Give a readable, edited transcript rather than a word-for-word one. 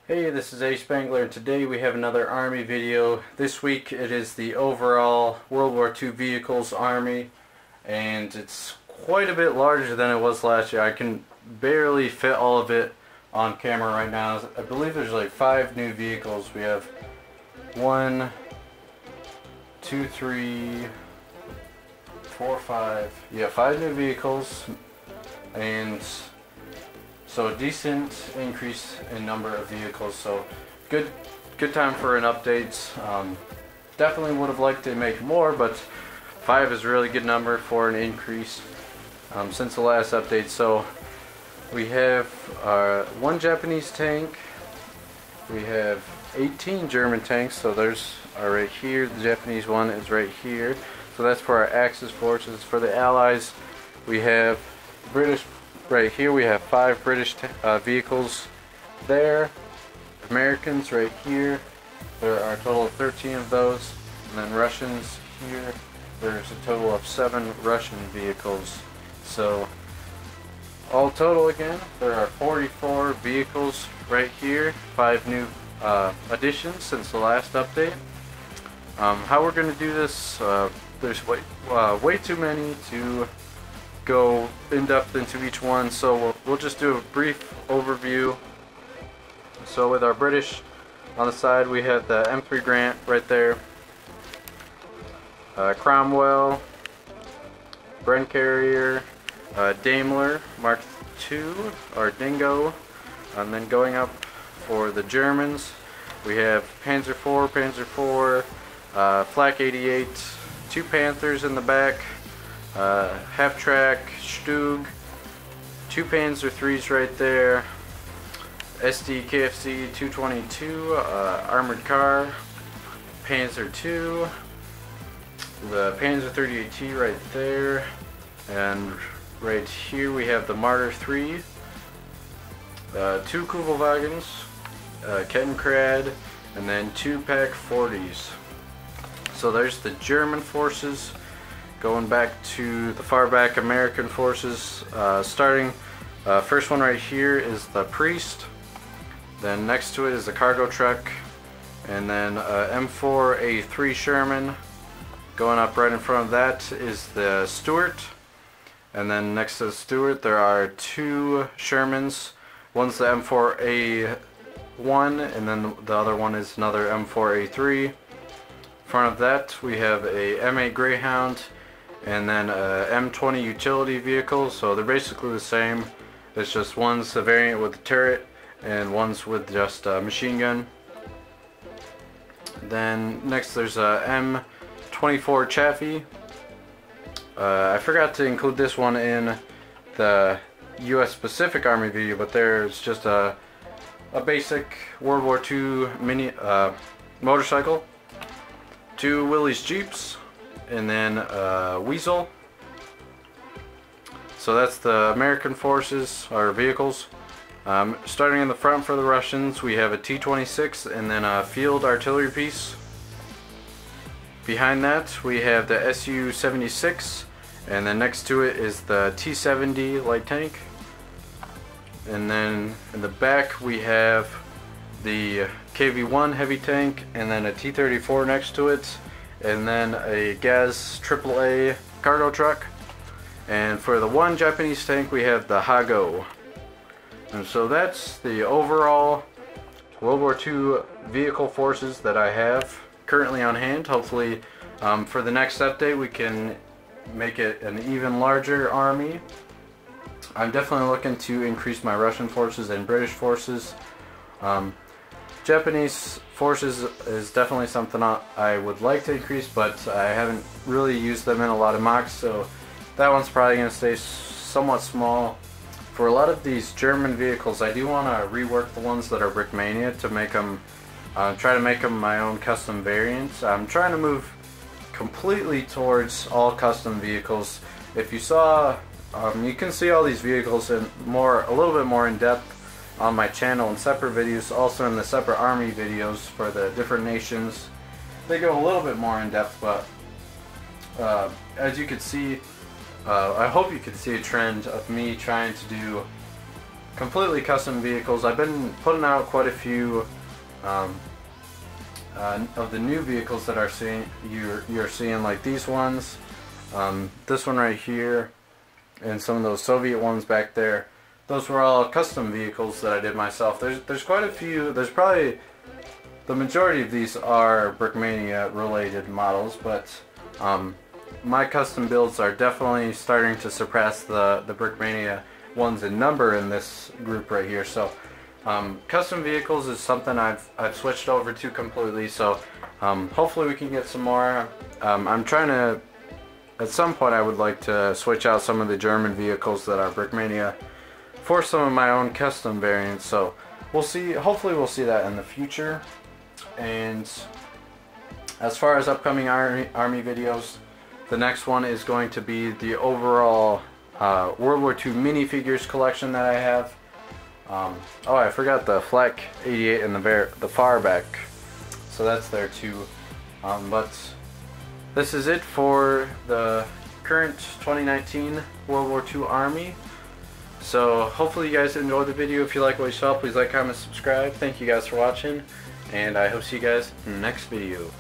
Hey, this is ASpengler, and today we have another Army video. This week it is the overall World War II Vehicles Army, and it's quite a bit larger than it was last year. I can barely fit all of it on camera right now. I believe there's like 5 new vehicles. We have 1, 2, 3, 4, 5. Yeah, 5 new vehicles, and so a decent increase in number of vehicles, so good time for an update. Definitely would have liked to make more, but 5 is a really good number for an increase since the last update. So we have 1 Japanese tank, we have 18 German tanks, so there's right here, the Japanese one is right here, so that's for our Axis forces. For the Allies, we have British. Right here we have 5 British vehicles there. Americans right here, there are a total of 13 of those. And then Russians here, there's a total of 7 Russian vehicles. So all total again, there are 44 vehicles right here. 5 new additions since the last update. How we're going to do this, there's way too many to go in depth into each one, so we'll just do a brief overview. So with our British on the side, we have the M3 Grant right there, Cromwell, Bren Carrier, Daimler Mark II or Dingo, and then going up for the Germans, we have Panzer IV, Flak 88, 2 Panthers in the back, half-track Stug, 2 Panzer IIIs right there, SD KFC 222, armored car, Panzer II, the Panzer 38T right there, and right here we have the Marder III, 2 Kugelwagens, Kettenkrad, and then 2 Pak 40s. So there's the German forces. Going back to the far back American forces, starting first one right here is the Priest, then next to it is the cargo truck, and then M4A3 Sherman. Going up right in front of that is the Stuart, and then next to the Stuart there are 2 Shermans. One's the M4A1, and then the other one is another M4A3. In front of that we have a M8 Greyhound, and then M20 utility vehicles. So they're basically the same. It's just one's a variant with a turret and one's with just a machine gun. Then next there's a M24 Chaffee. I forgot to include this one in the US Pacific Army video, but there's just a basic World War II mini motorcycle, 2 Willys Jeeps, and then Weasel. So that's the American forces, or vehicles. Starting in the front for the Russians, we have a T-26 and then a field artillery piece. Behind that we have the Su-76, and then next to it is the T-70 light tank. And then in the back we have the KV-1 heavy tank, and then a T-34 next to it, and then a Gaz AAA cargo truck. And for the 1 Japanese tank we have the Hago. And so that's the overall World War II vehicle forces that I have currently on hand. Hopefully for the next update we can make it an even larger army. I'm definitely looking to increase my Russian forces and British forces. Japanese forces is definitely something I would like to increase, but I haven't really used them in a lot of mocks, so that one's probably going to stay somewhat small. For a lot of these German vehicles, I do want to rework the ones that are Brickmania to make them, try to make them my own custom variants. I'm trying to move completely towards all custom vehicles. If you saw, you can see all these vehicles in a little bit more in depth on my channel in separate videos, also in the separate army videos for the different nations. They go a little bit more in depth, but as you can see, I hope you can see a trend of me trying to do completely custom vehicles. I've been putting out quite a few of the new vehicles that you're seeing, like these ones, this one right here, and some of those Soviet ones back there. Those were all custom vehicles that I did myself. There's quite a few. There's probably the majority of these are Brickmania related models, but my custom builds are definitely starting to surpass the Brickmania ones in number in this group right here. So custom vehicles is something I've switched over to completely. So hopefully we can get some more. I'm trying to, at some point I would like to switch out some of the German vehicles that are Brickmania for some of my own custom variants. So we'll see. Hopefully we'll see that in the future. And as far as upcoming army videos, the next one is going to be the overall World War II minifigures collection that I have. Oh, I forgot the Flak 88 in the far back, so that's there too. But this is it for the current 2019 World War II Army. So hopefully you guys enjoyed the video. If you like what you saw, please like, comment, subscribe. Thank you guys for watching, and I hope to see you guys in the next video.